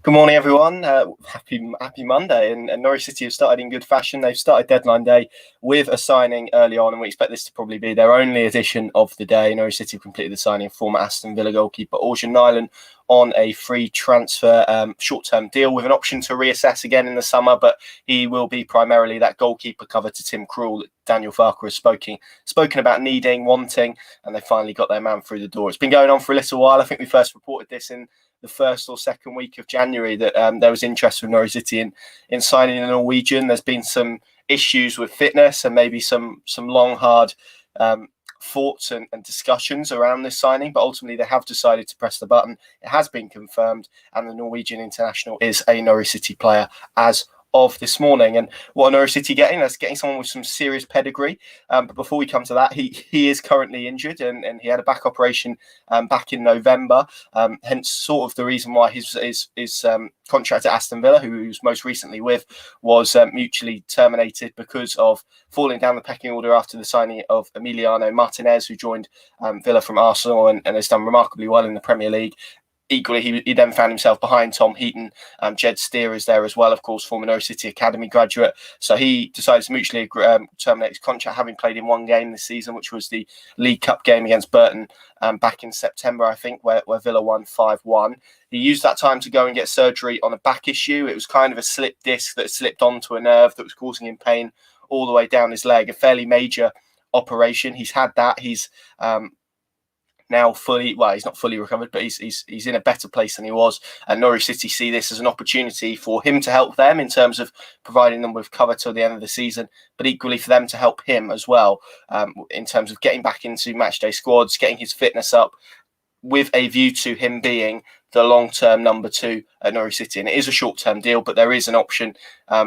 Good morning, everyone. Happy Monday. And Norwich City have started in good fashion. They've started deadline day with a signing early on, and we expect this to probably be their only addition of the day. Norwich City have completed the signing of former Aston Villa goalkeeper Orjan Nyland on a free transfer short-term deal with an option to reassess again in the summer, but he will be primarily that goalkeeper cover to Tim Krul that Daniel Farke has spoken about wanting, and they finally got their man through the door. It's been going on for a little while. I think we first reported this in the first or second week of January that there was interest from Norwich City in signing a Norwegian. There's been some issues with fitness and maybe some long, hard thoughts and discussions around this signing, but ultimately they have decided to press the button. It has been confirmed, and the Norwegian international is a Norwich City player as of this morning. And what are Norwich City getting? That's getting someone with some serious pedigree. But before we come to that, he is currently injured, and he had a back operation back in November. Hence, sort of the reason why his contract at Aston Villa, who he was most recently with, was mutually terminated because of falling down the pecking order after the signing of Emiliano Martinez, who joined Villa from Arsenal and has done remarkably well in the Premier League. Equally, he then found himself behind Tom Heaton. Jed Steer is there as well, of course, former Norwich City Academy graduate. So he decided to mutually terminate his contract, having played in one game this season, which was the League Cup game against Burton back in September, I think, where Villa won 5-1. He used that time to go and get surgery on a back issue. It was kind of a slipped disc that slipped onto a nerve that was causing him pain all the way down his leg, a fairly major operation. He's had that. He's now he's not fully recovered, but he's in a better place than he was. And Norwich City see this as an opportunity for him to help them in terms of providing them with cover till the end of the season, but equally for them to help him as well in terms of getting back into matchday squads, getting his fitness up, with a view to him being the long-term number 2 at Norwich City. And it is a short-term deal, but there is an option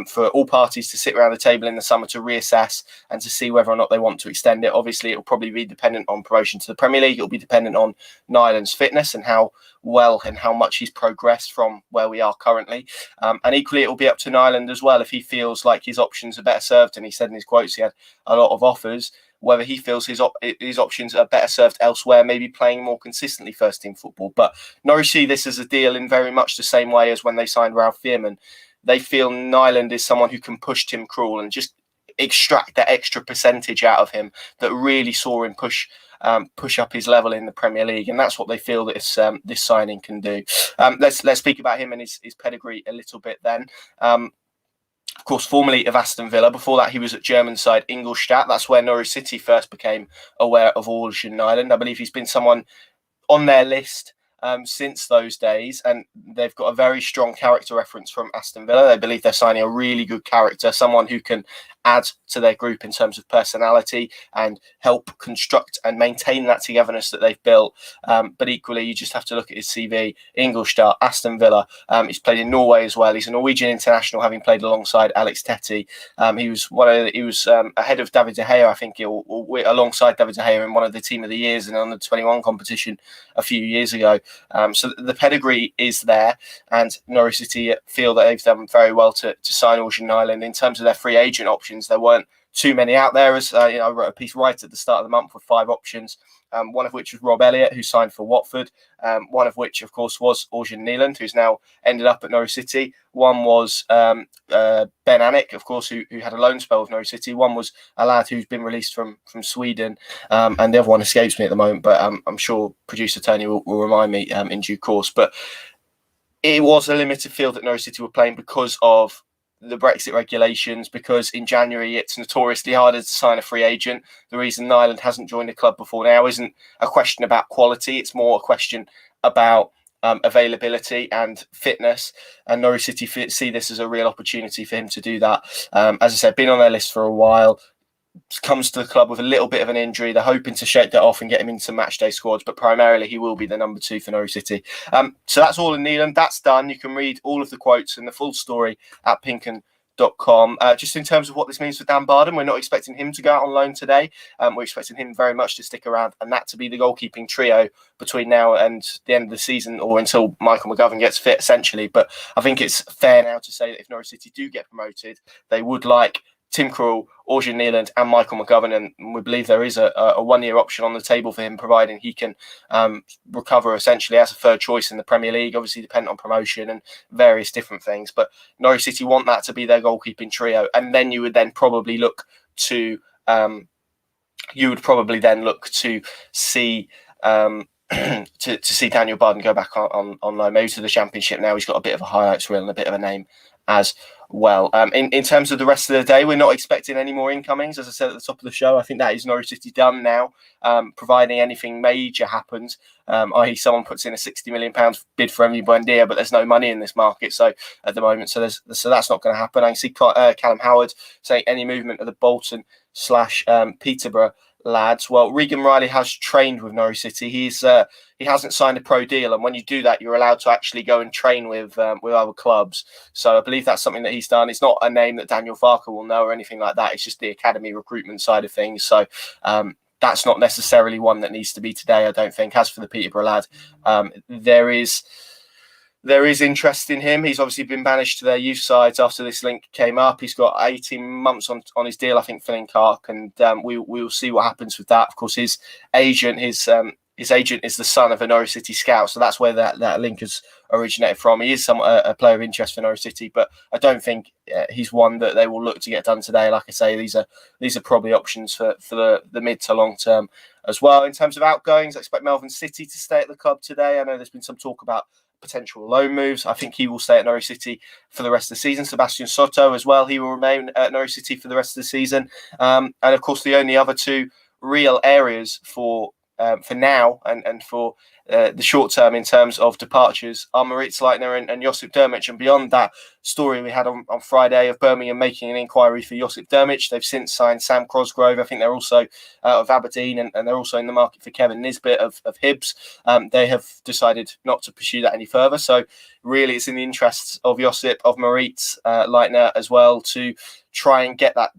for all parties to sit around the table in the summer to reassess and to see whether or not they want to extend it. Obviously, it will probably be dependent on promotion to the Premier League. It will be dependent on Nyland's fitness and how well and how much he's progressed from where we are currently. And equally, it will be up to Nyland as well if he feels like his options are better served. And he said in his quotes he had a lot of offers, whether he feels his options are better served elsewhere, maybe playing more consistently first-team football. But Norwich see this as a deal in very much the same way as when they signed Ralph Veerman. They feel Nyland is someone who can push Tim Krul and just extract that extra percentage out of him that really saw him push up his level in the Premier League, and that's what they feel that this signing can do. Let's speak about him and his pedigree a little bit then. Of course, formerly of Aston Villa. Before that, he was at German side Ingolstadt. That's where Norwich City first became aware of Orjan Nyland. I believe he's been someone on their list since those days, and they've got a very strong character reference from Aston Villa. They believe they're signing a really good character, someone who can add to their group in terms of personality and help construct and maintain that togetherness that they've built. But equally, you just have to look at his CV. Ingolstadt, Aston Villa. He's played in Norway as well. He's a Norwegian international, having played alongside Alex Tettey. He was ahead of David De Gea, I think, or alongside David De Gea in one of the Team of the Years in the Under-21 competition a few years ago. So the pedigree is there, and Norwich City feel that they've done very well to sign Orjan Nyland. In terms of their free agent options, there weren't too many out there. As I wrote a piece right at the start of the month with 5 options, one of which was Rob Elliott, who signed for Watford. One of which, of course, was Orjan Nyland, who's now ended up at Norwich City. One was Ben Anik, of course, who had a loan spell with Norwich City. One was a lad who's been released from Sweden, and the other one escapes me at the moment, but I'm sure producer Tony will remind me in due course. But it was a limited field that Norwich City were playing because of the Brexit regulations, because in January it's notoriously harder to sign a free agent. The reason Nyland hasn't joined the club before now isn't a question about quality, it's more a question about availability and fitness, and Norwich City see this as a real opportunity for him to do that. As I said, been on their list for a while, comes to the club with a little bit of an injury. They're hoping to shake that off and get him into matchday squads, but primarily he will be the number 2 for Norwich City. So that's all in Nyland. That's done. You can read all of the quotes and the full story at pinkun.com. Just in terms of what this means for Dan Barden, we're not expecting him to go out on loan today. We're expecting him very much to stick around, and that to be the goalkeeping trio between now and the end of the season, or until Michael McGovern gets fit, essentially. But I think it's fair now to say that if Norwich City do get promoted, they would like Tim Krul, Orjan Nyland and Michael McGovern, and we believe there is a 1-year option on the table for him, providing he can recover essentially as a third choice in the Premier League, obviously dependent on promotion and various different things. But Norwich City want that to be their goalkeeping trio, and then you would then probably look to see to see Daniel Barden go back on loan, maybe to the Championship. Now he's got a bit of a highlights reel and a bit of a name as well. In terms of the rest of the day, we're not expecting any more incomings. As I said at the top of the show, I think that is Norwich City done now, providing anything major happens, i.e. someone puts in a £60 million bid for Emi Buendia, but there's no money in this market at the moment, so that's not going to happen. I can see Callum Howard saying any movement of the Bolton / Peterborough lads. Well, Regan Riley has trained with Norwich City. He hasn't signed a pro deal, and when you do that, you're allowed to actually go and train with other clubs. So I believe that's something that he's done. It's not a name that Daniel Farker will know or anything like that. It's just the academy recruitment side of things. So that's not necessarily one that needs to be today, I don't think. As for the Peterborough lad, there is interest in him. He's obviously been banished to their youth sides after this link came up. He's got 18 months on his deal, I think, for Linkark, and we will see what happens with that. Of course, his agent is the son of a Norwich City scout, so that's where that link has originated from. He is a player of interest for Norwich City, but I don't think he's one that they will look to get done today. Like I say, these are probably options for the mid to long term as well. In terms of outgoings, I expect Melbourne City to stay at the club today. I know there's been some talk about potential loan moves. I think he will stay at Norwich City for the rest of the season. Sebastian Soto as well, he will remain at Norwich City for the rest of the season. And of course, the only other two real areas for now and for the short term in terms of departures are Maritz Leitner and Josip Drmic. And beyond that story we had on Friday of Birmingham making an inquiry for Josip Drmic, they've since signed Sam Cosgrove. I think they're also out of Aberdeen, and they're also in the market for Kevin Nisbet of Hibs. They have decided not to pursue that any further. So really it's in the interests of Josip, of Maritz Leitner as well, to try and get that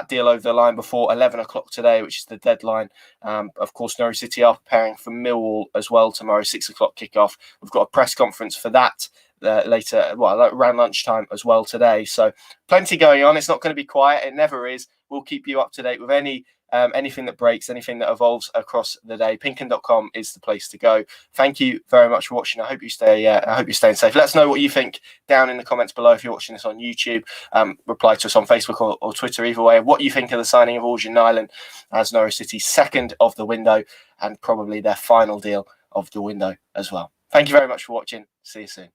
deal over the line before 11 o'clock today, which is the deadline. Of course, Norwich City are preparing for Millwall as well tomorrow, 6 o'clock kickoff. We've got a press conference for that later, around lunchtime as well today. So plenty going on. It's not going to be quiet. It never is. We'll keep you up to date with anything that breaks, anything that evolves across the day. Pinken.com is the place to go. Thank you very much for watching. I hope you're staying safe. Let us know what you think down in the comments below if you're watching this on YouTube. Reply to us on Facebook or Twitter, either way, of what you think of the signing of Orjan Nyland as Norwich City's second of the window and probably their final deal of the window as well. Thank you very much for watching. See you soon.